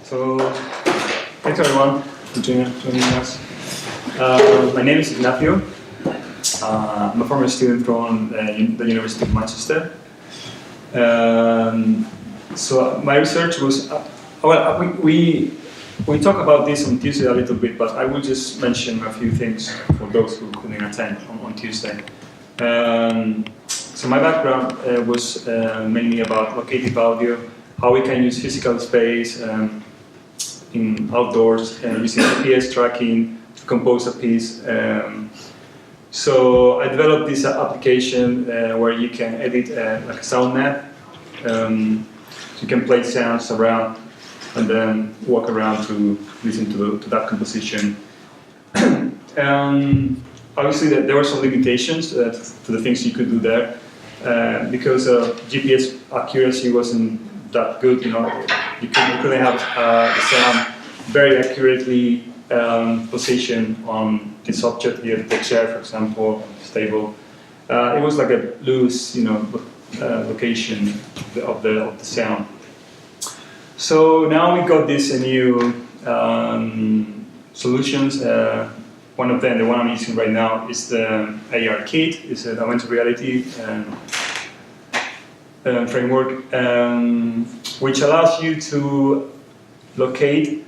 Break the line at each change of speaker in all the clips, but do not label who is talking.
So, thanks everyone for joining us. My name is Ignacio. I'm a former student from the University of Manchester. So my research was, we talk about this on Tuesday a little bit, but I will just mention a few things for those who couldn't attend on Tuesday. So my background was mainly about locative audio, how we can use physical space in outdoors using GPS tracking to compose a piece. So I developed this application where you can edit like a sound map. You can play sounds around and then walk around to listen to that composition. Obviously, there were some limitations to the things you could do there because GPS accuracy wasn't that good. You know, you couldn't have the sound very accurately positioned on this object here, the chair, for example, stable. It was like a loose, location of the sound. So now we got this new solutions. One of them, the one I'm using right now, is the AR kit. It's an augmented reality framework, which allows you to locate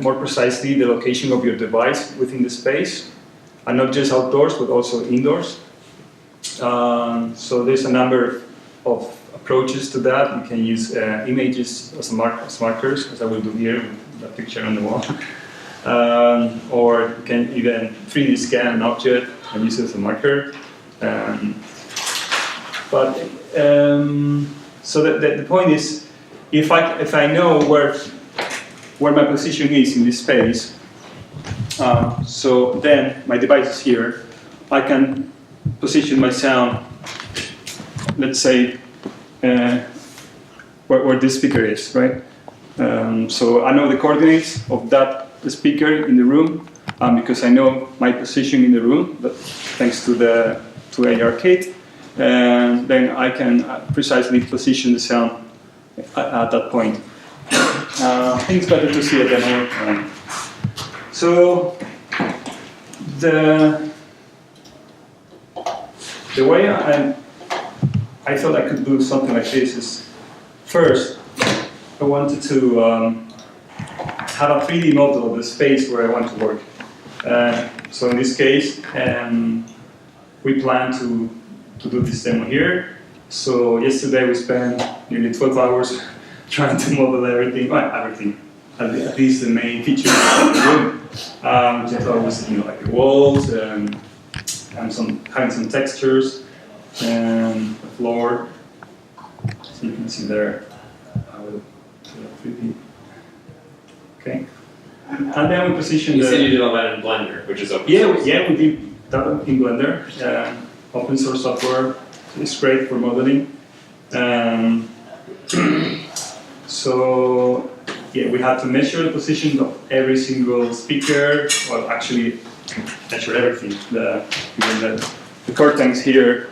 more precisely the location of your device within the space, and not just outdoors, but also indoors. So there's a number of approaches to that. You can use images as markers, as I will do here with that picture on the wall. Or you can even 3D scan an object and use it as a marker. So the point is, if I know where my position is in this space, so then my device is here, I can position my sound, let's say, where this speaker is, right? So I know the coordinates of that speaker in the room, because I know my position in the room, but thanks to the AR kit, and then I can precisely position the sound at that point. I think it's better to see a demo. So the way I thought I could do something like this is, first, I wanted to have a 3D model of the space where I want to work. So in this case, we plan to do this demo here. So yesterday we spent nearly 12 hours trying to model everything, at least the main features of the room. Which I thought was, like the walls, and having some textures, and the floor. So you can see there. I will do that 3D. Okay. And then we position. You
said you did all that in Blender, which is open source.
Yeah, we did that in Blender. Open source software. It's great for modeling. So yeah, we had to measure the position of every single speaker. Well, actually, measure everything. The curtains here,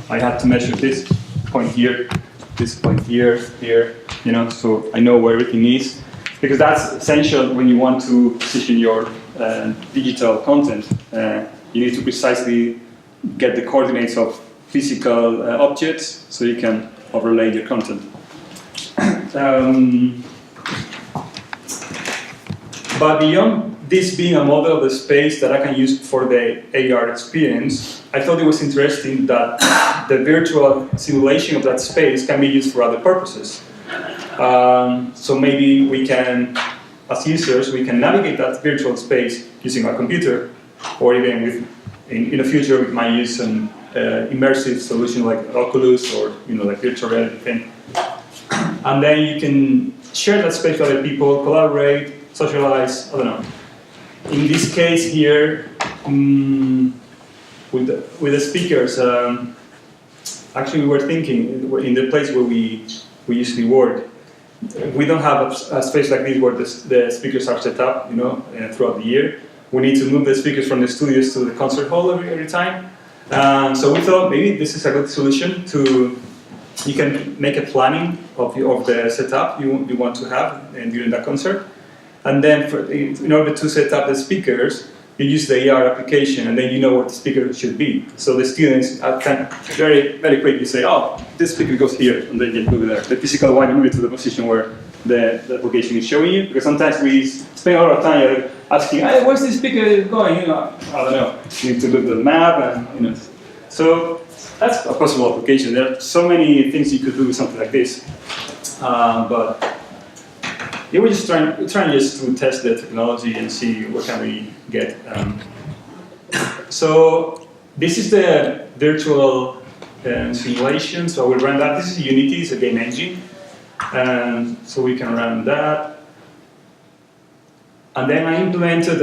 I had to measure this point here, here. So I know where everything is, because that's essential when you want to position your digital content. You need to precisely get the coordinates of physical objects so you can overlay your content. But beyond this being a model of the space that I can use for the AR experience, I thought it was interesting that the virtual simulation of that space can be used for other purposes. So maybe we can, as users, we can navigate that virtual space using our computer, or even in the future we might use an immersive solution like Oculus or like virtual reality thing. And then you can share that space with other people, collaborate, socialize, I don't know. In this case here, with the speakers, actually we were thinking, in the place where we usually work, we don't have a space like this where the speakers are set up, throughout the year. We need to move the speakers from the studios to the concert hall every time. So we thought maybe this is a good solution to you can make a planning of the setup you want to have during that concert. And then in order to set up the speakers, you use the AR application, and then you know what the speaker should be. So the students can very quickly say, oh, this speaker goes here, and then just move it there. The physical one, you move it to the position where the application is showing you, because sometimes we spend a lot of time asking, hey, where's this speaker going? You know, I don't know. You need to look at the map, and you know. So that's a possible application. There are so many things you could do with something like this, but yeah, we're just trying just to test the technology and see what can we get. So this is the virtual simulation. So I will run that. This is Unity, it's a game engine. And so we can run that. And then I implemented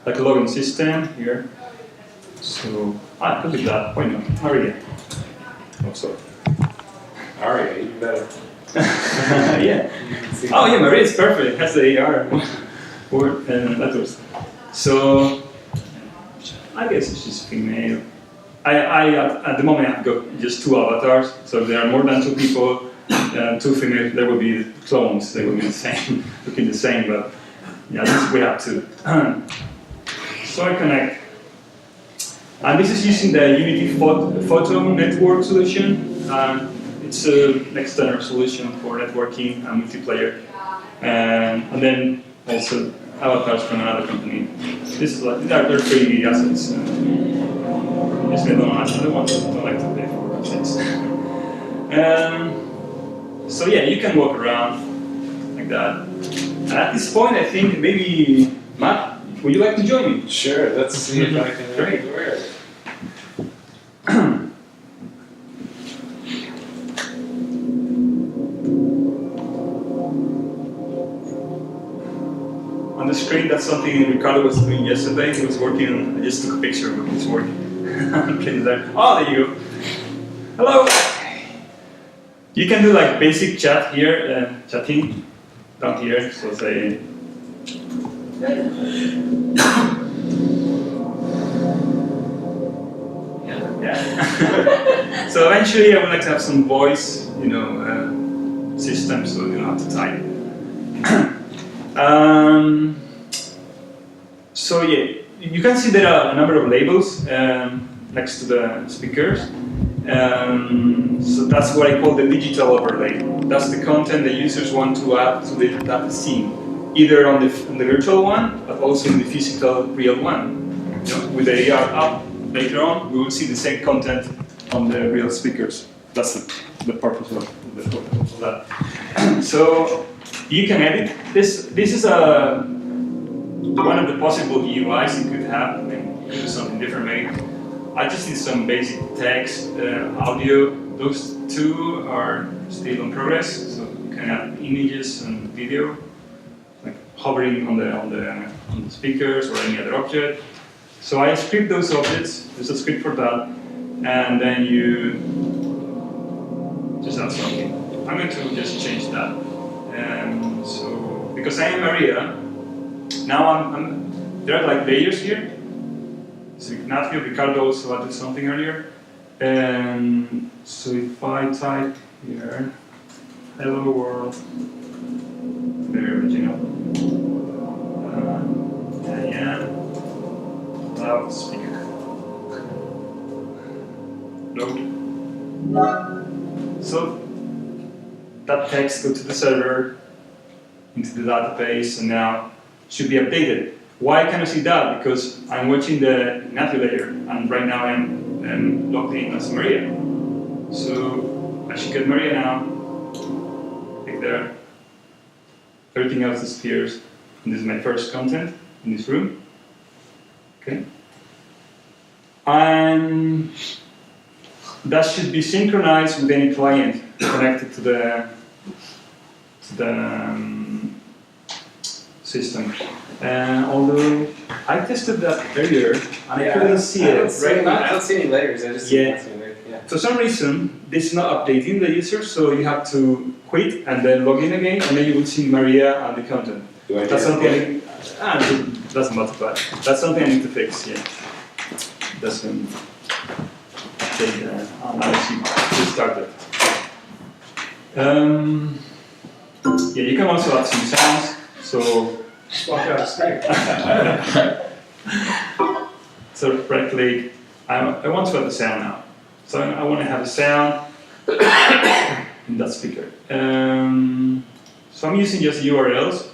like a logging system here. So I could do that. Why not? Maria. Oh, sorry.
Aria, even better.
Yeah. Oh yeah, Maria is perfect. It has the AR word and letters. So I guess she's female. I at the moment I've got just 2 avatars. So if there are more than 2 people, 2 females, there will be clones. They will be the same, looking the same. But yeah, this we have to. So I connect, and this is using the Unity Photon Network solution. It's an external solution for networking and multiplayer, and then also avatars from another company. This is like they're free assets. Yes, they don't like to pay for assets. So yeah, you can walk around like that. And at this point, I think maybe Matt, would you like to join me?
Sure. Let's see if I can.
Great. On the screen, that's something Ricardo was doing yesterday. He was working, I just took a picture of his work. Okay, there. Oh, there you go. Hello! You can do like basic chat here, chatting down here. So say, yeah. So eventually I would like to have some voice, system, so you don't have to type. So yeah, you can see there are a number of labels next to the speakers. So that's what I call the digital overlay. That's the content the users want to add to that scene, either on the virtual one, but also in the physical real one. With the AR up later on, we will see the same content on the real speakers. That's the purpose of that. So you can edit this. This is one of the possible UIs you could have. You could do something different, maybe. I just did some basic text, audio. Those 2 are still in progress. So you can add images and video, like hovering on the speakers or any other object. So I script those objects. There's a script for that, and then you just add something. I'm going to just change that. So because I am Maria, now there are like layers here. So Ignacio, Ricardo also added something earlier. So if I type here, hello world, very original. I am loudspeaker. Load. So that text goes to the server, into the database, and now it should be updated. Why can I see that? Because I'm watching the Ignacio layer, and right now I'm logged in as Maria. So I should get Maria now. Click there. Everything else disappears. And this is my first content in this room. Okay. And that should be synchronized with any client connected to the system. Although I tested that earlier and I couldn't see it.
I don't see any layers. I just see nothing there. Yeah.
For some reason, this is not updating the user, so you have to quit and then log in again, and then you will see Maria and the content. That's something. It doesn't matter, but that's something I need to fix. Yeah. Doesn't. take analysis to start it. Yeah, you can also add some sounds. So
Just walk out of screen.
so right click. I want to add a sound now. So I want to have a sound in that speaker. So I'm using just URLs.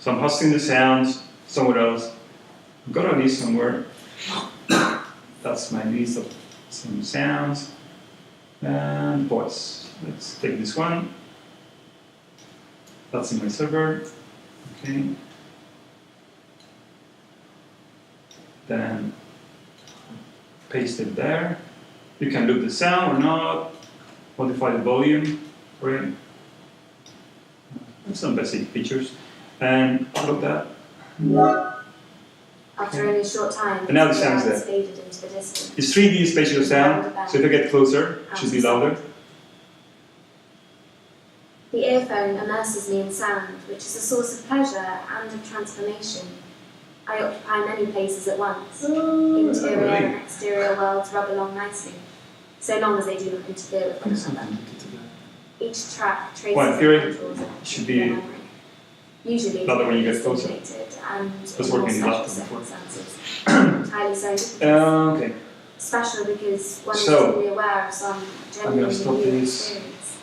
So I'm hosting the sounds somewhere else. I've got a list somewhere. That's my list of some sounds and voice. Let's take this one. That's in my server. Okay. Then paste it there. You can loop the sound or not. Modify the volume for it. Some basic features. And upload that.
After only a short time,
And now the sound's there.
faded into the distance.
It's 3D spatial sound, so if I get closer, it should be louder.
The earphone immerses me in sound, which is a source of pleasure and of transformation. I occupy many places at once. Interior
really?
and exterior worlds rub along nicely, so long as they do not interfere with one another. Each track traces
Well, in theory,
and contours of
it should be
memory. Usually,
louder when you get closer.
stimulated and
That's
in more
working
special
louder before.
circumstances. Highly scientific.
Okay,
Special because one is
So,
fully aware of some
I'm gonna
genuinely
stop
new
this.
experience.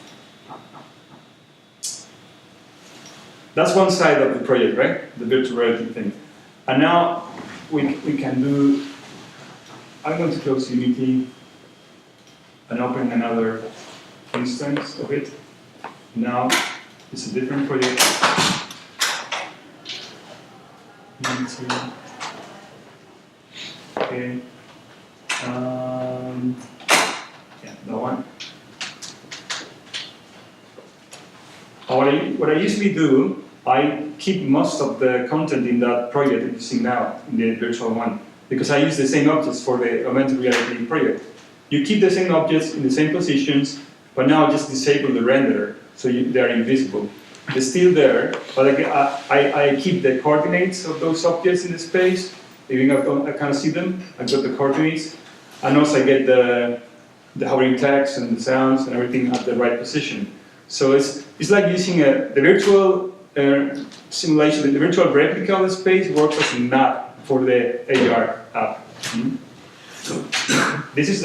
that's one side of the project, right? The virtual reality thing. And now we can do, I'm going to close Unity and open another instance of it. Now it's a different project. Unity. Okay. Yeah, that one. What I usually do, I keep most of the content in that project I'm using now, in the virtual one, because I use the same objects for the augmented reality project. You keep the same objects in the same positions, but now just disable the renderer, so they are invisible. They're still there, but I keep the coordinates of those objects in the space, even if I can't see them, I've got the coordinates, and also I get the hovering text and the sounds and everything at the right position. So it's like using the virtual simulation, the virtual replica of the space works as a map for the AR app. This is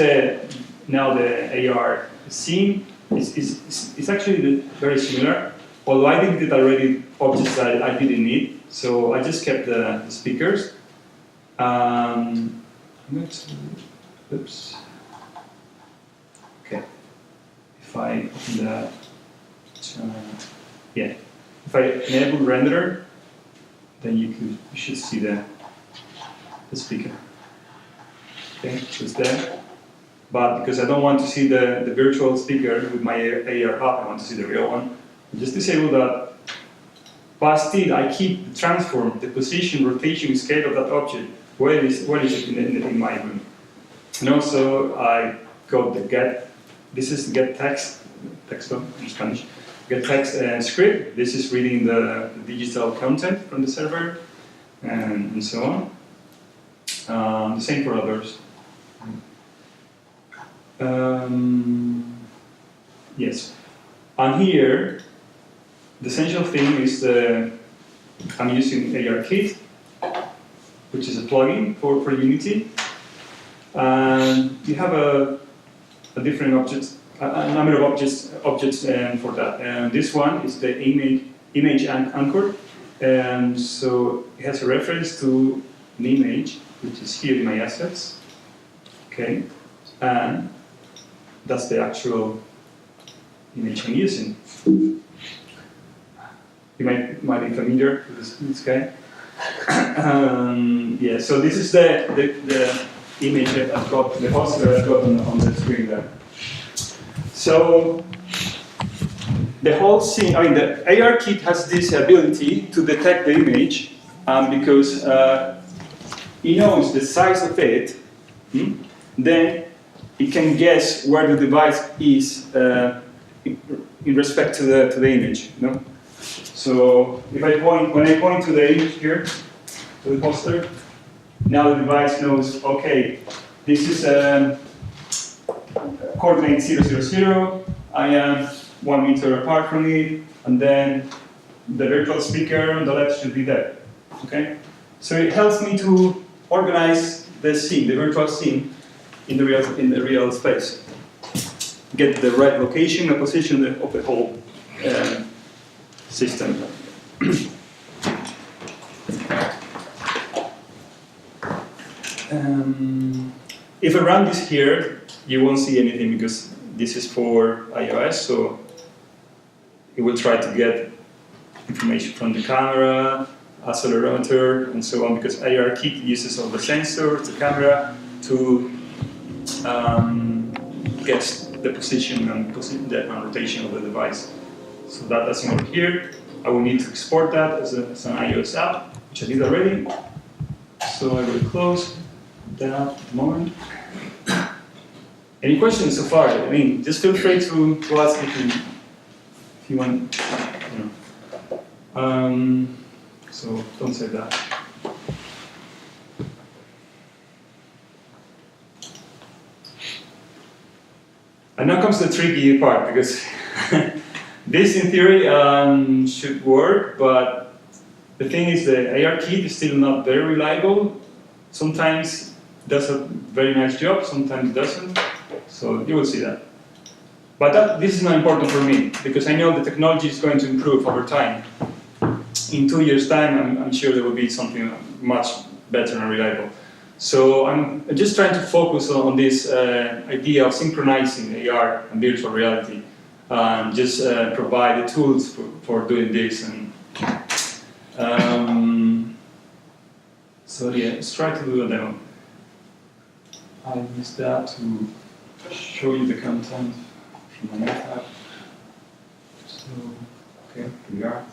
now the AR scene. It's actually very similar, although I did already objects that I didn't need, so I just kept the speakers. Oops. Okay. If I open that, yeah. If I enable renderer, then you should see the speaker. Okay, so it's there. But because I don't want to see the virtual speaker with my AR app, I want to see the real one. I just disable that. But still, I keep the transform, the position, rotation, scale of that object. Where is it in my room? And also, I got the get. This is get text in Spanish. Get text script. This is reading the digital content from the server, and so on. The same for others. Yes. And here, the essential thing is I'm using ARKit, which is a plugin for Unity. And you have a different objects, a number of objects for that. And this one is the image anchor. And so it has a reference to an image, which is here in my assets. Okay. And that's the actual image I'm using. You might be familiar with this guy. Yeah, so this is the image that I've got, the poster I've got on the screen there. So the whole scene, the ARKit has this ability to detect the image, because it knows the size of it, then it can guess where the device is in respect to the image. So when I point to the image here, to the poster, now the device knows, okay, this is coordinate 0, 0, 0. I am 1 meter apart from it, and then the virtual speaker on the left should be there. Okay? So it helps me to organize the scene, the virtual scene, in the real space. Get the right location and position of the whole system. If I run this here, you won't see anything because this is for iOS, so it will try to get information from the camera, accelerometer, and so on, because AR kit uses all the sensors, the camera, to guess the position and the rotation of the device. So that doesn't work here. I will need to export that as an iOS app, which I did already. So I will close that moment. Any questions so far? I mean, just feel free to ask if you want. You know. So don't say that. And now comes the tricky part, because this in theory should work, but the thing is the AR kit is still not very reliable. Sometimes it does a very nice job, sometimes it doesn't. So you will see that. But this is not important for me, because I know the technology is going to improve over time. In 2 years' time, I'm sure there will be something much better and reliable. So I'm just trying to focus on this idea of synchronizing AR and virtual reality, and just provide the tools for doing this. And so yeah, let's try to do a demo. I used that to show you the content from my app. So, okay, here we are.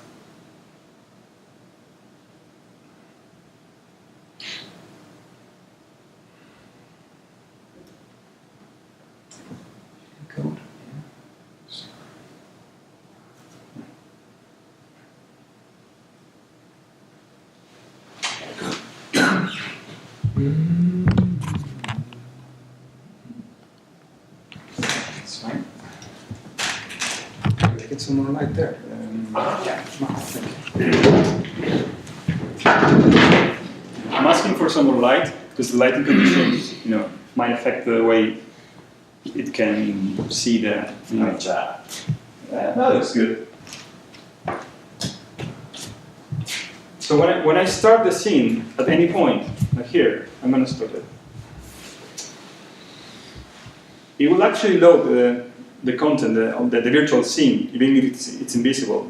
Code. That's fine. Let's get some more light there. Yeah. I'm asking for some more light because the lighting conditions, might affect the way it can see the image. That looks good. So when I start the scene at any point, like here, I'm going to stop it. It will actually load the content of the virtual scene, even if it's invisible.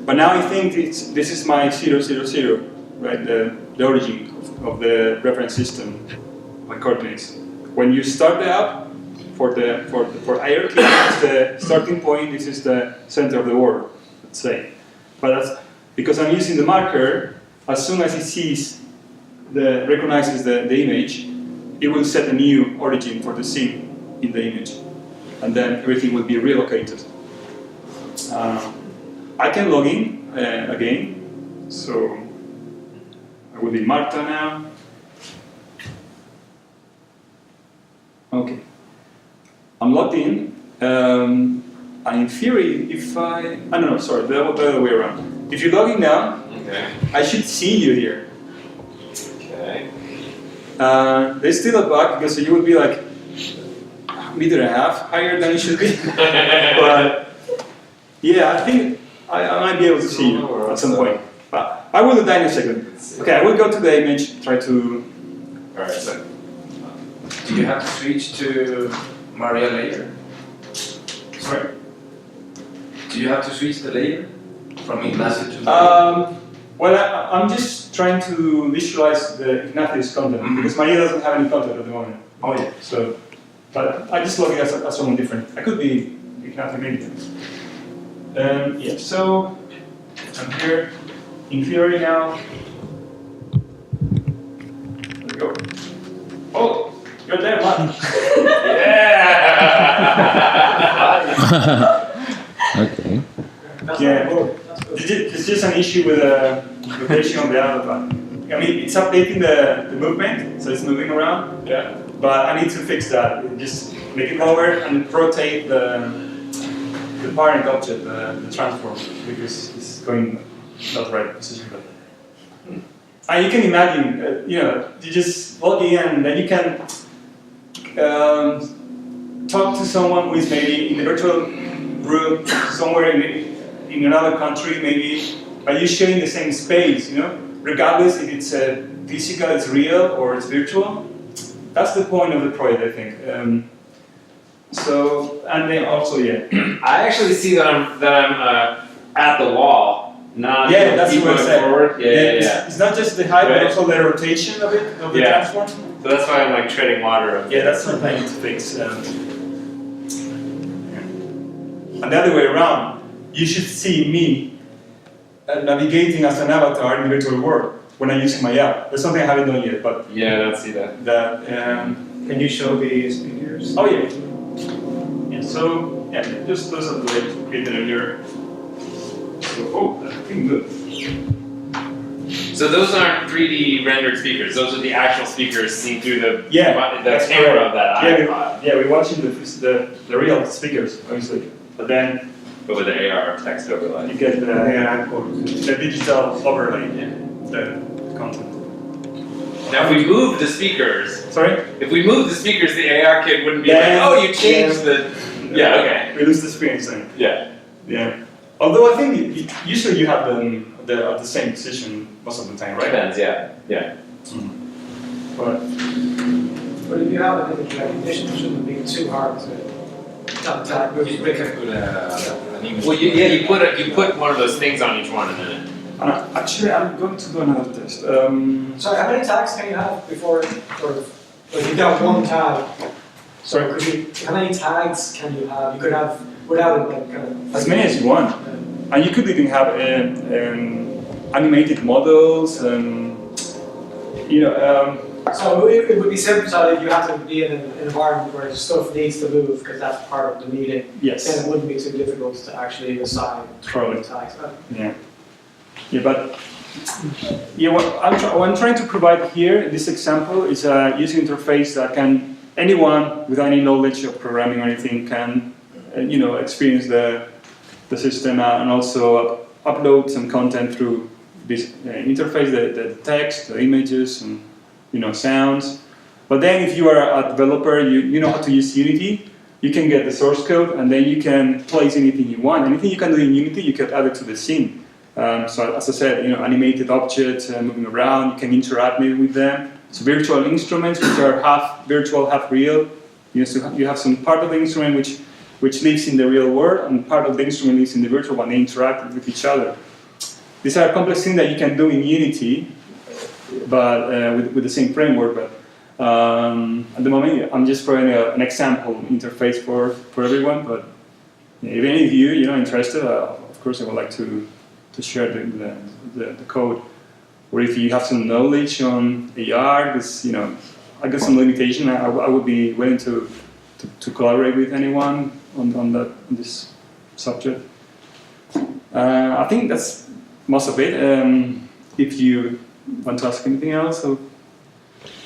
But now I think this is my 0, 0, 0, right? The origin of the reference system, my coordinates. When you start the app, for AR kit, it's the starting point. This is the center of the world, let's say. But that's because I'm using the marker. As soon as it recognizes the image, it will set a new origin for the scene in the image, and then everything will be relocated. I can log in again, so I will be Marta now. Okay. I'm logged in, and in theory, if the other way around. If you log in now, okay, I should see you here.
Okay.
There's still a bug because you will be like 1.5 meters higher than you should be. But yeah, I think I might be able to see you at some point. But I will do that in a second. Okay, I will go to the image, try to.
Alright, so do you have to switch to MAIA layer?
Sorry?
Do you have to switch the layer from Ignacio to
well, I'm just trying to visualize the Ignacio's content, because MAIA doesn't have any content at the moment.
Oh yeah.
So, but I just log in as someone different. I could be Ignacio maybe. Yeah, so I'm here in theory now. There we go. Oh, you're there, man.
Yeah!
Okay.
Yeah, it's just an issue with the rotation of the avatar. I mean, it's updating the movement, so it's moving around.
Yeah.
But I need to fix that. It just make it lower and rotate the parent object, the transform, because it's going not right position. But and you can imagine, you just log in and then you can talk to someone who is maybe in the virtual room somewhere in another country, maybe, but you're sharing the same space, regardless if it's physical, it's real, or it's virtual. That's the point of the project, I think. And then also,
I actually see that I'm at the wall, not
that's
keep
what I
going
said.
forward. Yeah.
It's not just the height, but
Right.
also the rotation of it, of the transform.
So that's why I'm like treading water.
Yeah, that's something I need to fix. And the other way around, you should see me navigating as an avatar in the virtual world when I'm using my app. That's something I haven't done yet, but
Yeah, I don't see that.
Can you show the speakers?
oh yeah. So just those are the way to create it earlier. So that's looking good.
So those aren't 3D rendered speakers. Those are the actual speakers seen through the
that's
camera
correct.
of that iPod,
We're watching the real speakers, obviously, but then
but with the AR text overlay.
you get the digital overlay, the content.
Now, if we move the speakers,
Sorry?
the AR kit wouldn't be
Then-
like, oh, you changed the. Yeah. Okay.
We lose the experience then.
Yeah.
Yeah. Although I think usually you have them at the same position most of the time, right?
Depends. Yeah.
But
But if you have an image recognition, it shouldn't be too hard to contact with replica.
Well, you put one of those things on each one, and then.
actually, I'm going to do another test.
Sorry, how many tags can you have before, like you've got one tag?
Sorry,
How many tags can you have? You could have without like kind of.
as many as you want. And you could even have animated models,
So it would be simple if you have to be in an environment where stuff needs to move because that's part of the meeting.
yes.
Then it wouldn't be too difficult to actually assign
Totally.
tags.
But what I'm trying to provide here in this example is a user interface that anyone without any knowledge of programming or anything can, experience the system and also upload some content through this interface, the text, the images, and sounds. But then if you are a developer, you know how to use Unity. You can get the source code, and then you can place anything you want. Anything you can do in Unity, you can add it to the scene. So as I said, animated objects moving around, you can interact maybe with them. So virtual instruments, which are half virtual, half real. You have some part of the instrument which lives in the real world, and part of the instrument lives in the virtual one. They interact with each other. These are complex things that you can do in Unity, but with the same framework. But at the moment, I'm just providing an example interface for everyone. But if any of you are interested, of course, I would like to share the code. Or if you have some knowledge on AR, because I got some limitation, I would be willing to collaborate with anyone on this subject. I think that's most of it. If you want to ask anything else, so.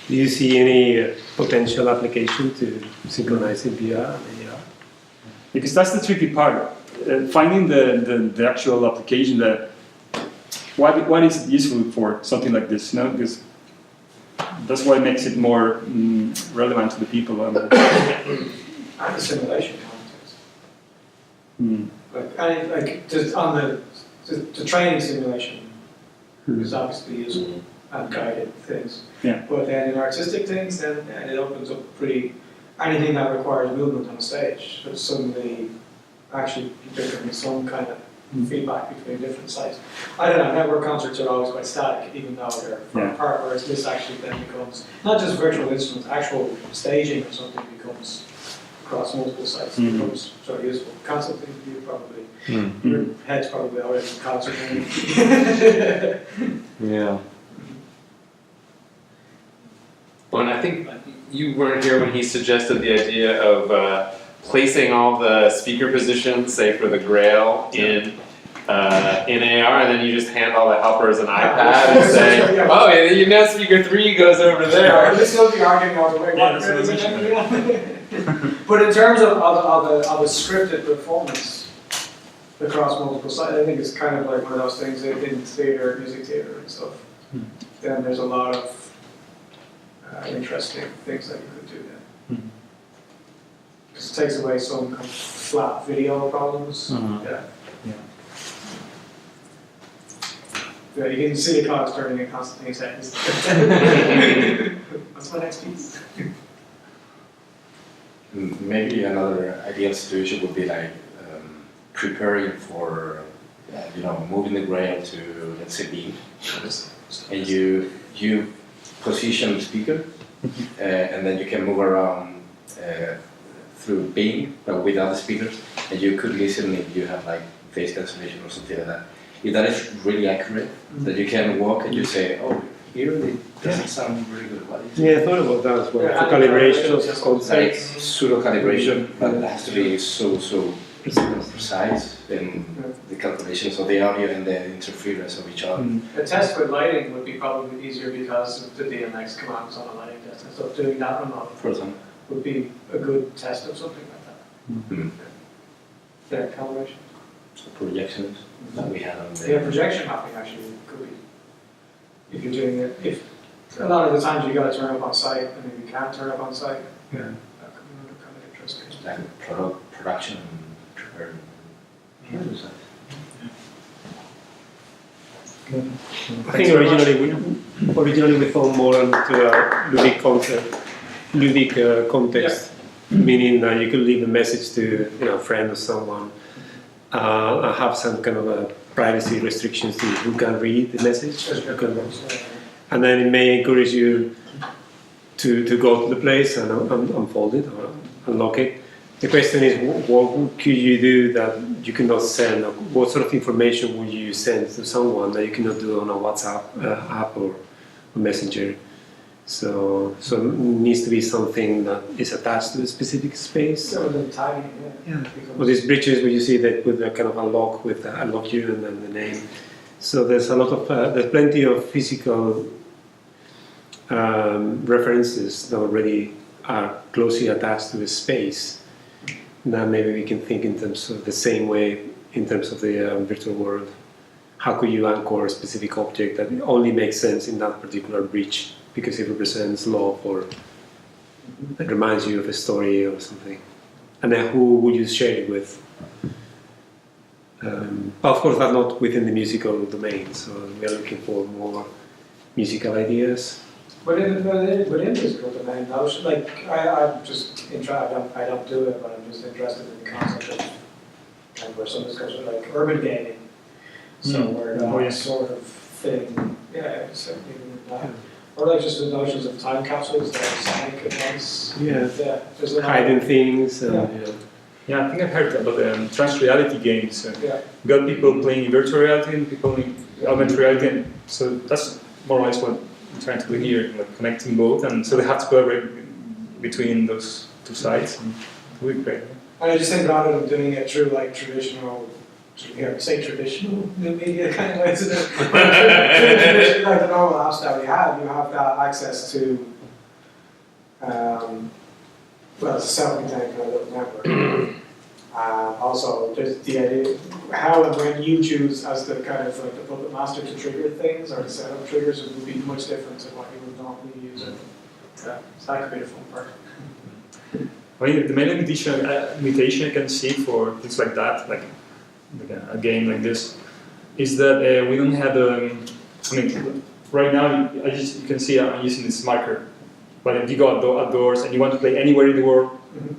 Do you see any potential application to synchronize in VR and AR?
Because that's the tricky part. Finding the actual application that what is it useful for something like this, because that's what makes it more relevant to the people.
And the simulation context. Like just on the training simulation is obviously useful and guided things.
Yeah.
But then in artistic things, then it opens up anything that requires movement on stage. So suddenly actually there can be some kind of feedback between different sites. I don't know, network concerts are always quite static, even though they're far apart, whereas this actually then becomes not just virtual instruments, actual staging or something becomes across multiple sites. It becomes sort of useful. Concept thing for you probably. Your head's probably already in concert.
Yeah.
Well, and I think you weren't here when he suggested the idea of placing all the speaker positions, say for the Grail, in AR, and then you just hand all the helpers an iPad and say, oh, speaker 3 goes over there.
This will be arguing all the way.
Yeah, that's what I was mentioning.
But in terms of a scripted performance across multiple sites, I think it's kind of like one of those things that in theatre, music theatre and stuff. Then there's a lot of interesting things that you could do then. Because it takes away some kind of flat video problems. Yeah. Yeah, you can see the clock's turning in constantly seconds. What's my next piece?
Maybe another ideal situation would be like preparing for, moving the grail to, let's say, beam, and you position the speaker, and then you can move around through beam, but without the speakers, and you could listen if you have like phase cancellation or something like that. If that is really accurate, that you can walk and you say, oh, here it doesn't sound really good. What is it?
Yeah, I thought about that as well.
Yeah,
For calibration of
Like
concepts.
pseudo calibration, but it has to be so precise in the calculations of the audio and the interference of each other.
A test with lighting would be probably easier because of the BMX commands on a lighting test and stuff. Doing that remote
For example.
would be a good test of something like that. Yeah, calibration.
So projections that we had on the
Yeah, projection mapping actually could be, if you're doing it, if a lot of the times you got to turn up on site and if you can't turn up on site, that could be kind of interesting.
like production prepared.
I think originally we thought more into a ludic context, meaning that you could leave a message to a friend or someone, and have some kind of privacy restrictions to who can read the message, and then it may encourage you to go to the place and unfold it or unlock it. The question is, what could you do that you cannot send? Or what sort of information would you send to someone that you cannot do on a WhatsApp app or a messenger? So it needs to be something that is attached to a specific space.
So the timing,
Or these bridges where you see that with a kind of a lock with a lock you and then the name. So there's a lot of there's plenty of physical references that already are closely attached to the space. Now maybe we can think in terms of the same way in terms of the virtual world. How could you anchor a specific object that only makes sense in that particular bridge because it represents love or it reminds you of a story or something? And then who would you share it with? But of course that's not within the musical domain, so we are looking for more musical ideas.
But within musical domain, I'm just interested. I don't do it, but I'm just interested in the concept of where some discussion like urban gaming. So where that sort of thing, certainly that. Or like just the notions of time capsules, like sonic events. There's a lot
Hiding things.
Yeah, I think I've heard about the trans-reality games.
Yeah.
You got people playing virtual reality and people in augmented reality. And so that's more or less what I'm trying to do here, like connecting both. And so they have to collaborate between those two sides. And it would be great.
And I just think rather than doing it through like traditional, traditional new media kind of ways to do it, traditional, like the normal apps that we have, you have that access to, it's a self-contained kind of little network. Also, there's the idea, how and when you choose as the kind of like the puppet master to trigger things or to set up triggers would be much different to what you would normally use it. So that could be the fun part.
Well, the main limitation I can see for things like that, like a game like this, is that we don't have right now you can see I'm using this marker, but if you go outdoors and you want to play anywhere in the world,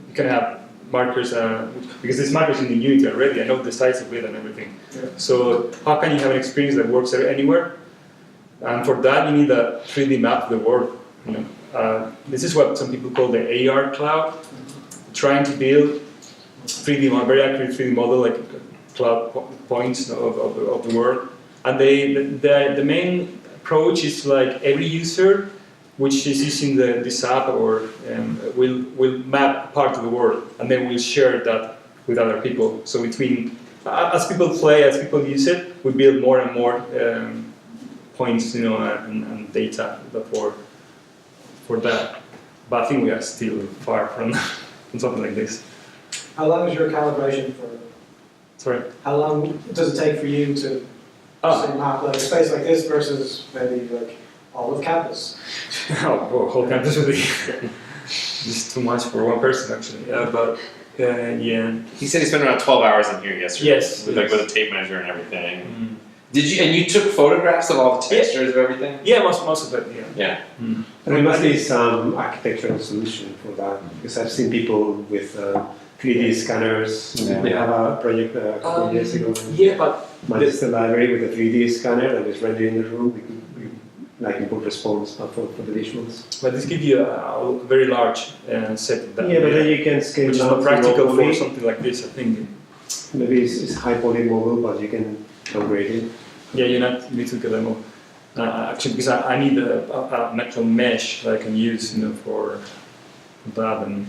you can have markers, because this markers in the Unity already, I know the size of it and everything. So how can you have an experience that works anywhere? And for that you need a 3D map of the world. This is what some people call the AR cloud, trying to build 3D, very accurate 3D model, like cloud points of the world. And the main approach is like every user which is using this app or will map part of the world, and then we'll share that with other people. So as people play, as people use it, we build more and more points, and data for that. But I think we are still far from on something like this.
How long is your calibration for?
Sorry.
How long does it take for you to say map like a space like this versus maybe like all of campus?
Oh, whole campus would be just too much for one person actually. But yeah.
He said he spent around 12 hours in here yesterday.
Yes.
With like with a tape measure and everything. Did you? And you took photographs of all the textures of everything?
Yeah, most of it. Yeah.
Yeah.
And there must be some architectural solution for that, because I've seen people with 3D scanners.
Yeah.
They have a project a couple of years ago.
Yeah, but
Mantis library with a 3D scanner that is rendering the room. We could like input response for the visuals.
this gives you a very large set of that.
Yeah, but then you can scale
which is
down
not
to
practical
low
for
poly.
something like this, I think.
Maybe it's high poly mobile, but you can downgrade it.
Yeah, you need to get them all. Actually, because I need an actual mesh that I can use, for that, and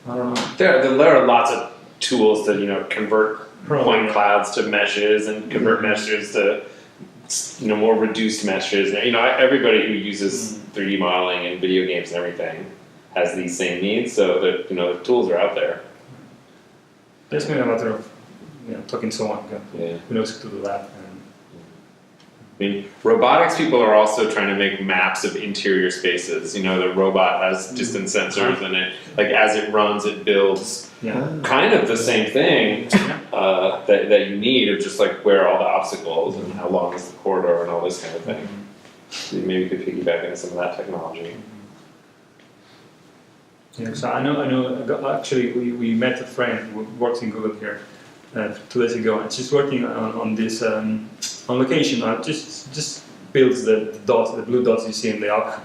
I don't know.
There are lots of tools that convert
Probably,
point
yeah.
clouds to meshes and convert meshes to more reduced meshes. Everybody who uses 3D modeling and video games and everything has these same needs. So that the tools are out there.
It's maybe a matter of talking to someone
Yeah.
who knows how to do that.
I mean, robotics people are also trying to make maps of interior spaces. The robot has distance sensors and it, like as it runs, it builds kind of the same thing that you need of just like where are all the obstacles and how long is the corridor and all this kind of thing. So maybe you could piggyback into some of that technology.
Yeah, so I know. Actually, we met a friend who works in Google here 2 days ago, and she's working on this on location. Just builds the dots, the blue dots you see in the app,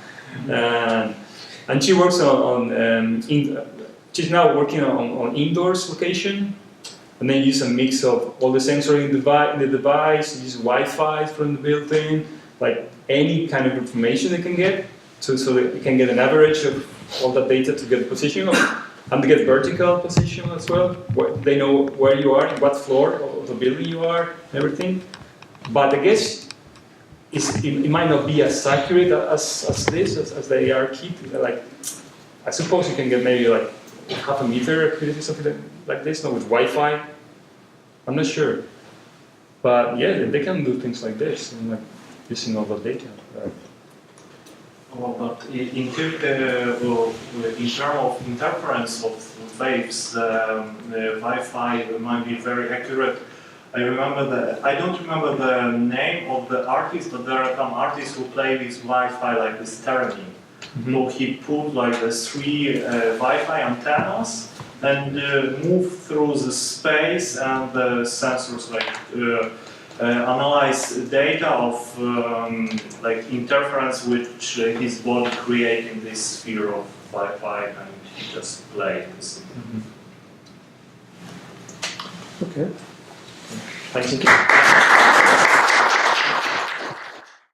and she works she's now working on indoors location, and then use a mix of all the sensory in the device, use Wi-Fi from the built-in, like any kind of information they can get, so that you can get an average of all that data to get position and to get vertical position as well. They know where you are, in what floor of the building you are, and everything. But I guess it might not be as accurate as they are keeping. Like, I suppose you can get maybe like half a meter accuracy, something like this, not with Wi-Fi. I'm not sure. But yeah, they can do things like this, and like using all the data.
Well, but in terms of interference of waves, the Wi-Fi might be very accurate. I don't remember the name of the artist, but there are some artists who play with Wi-Fi like this theremin. So he put like the 3 Wi-Fi antennas and move through the space, and the sensors analyze data of like interference which his body create in this sphere of Wi-Fi, and he just played this.
Okay.
Thank you.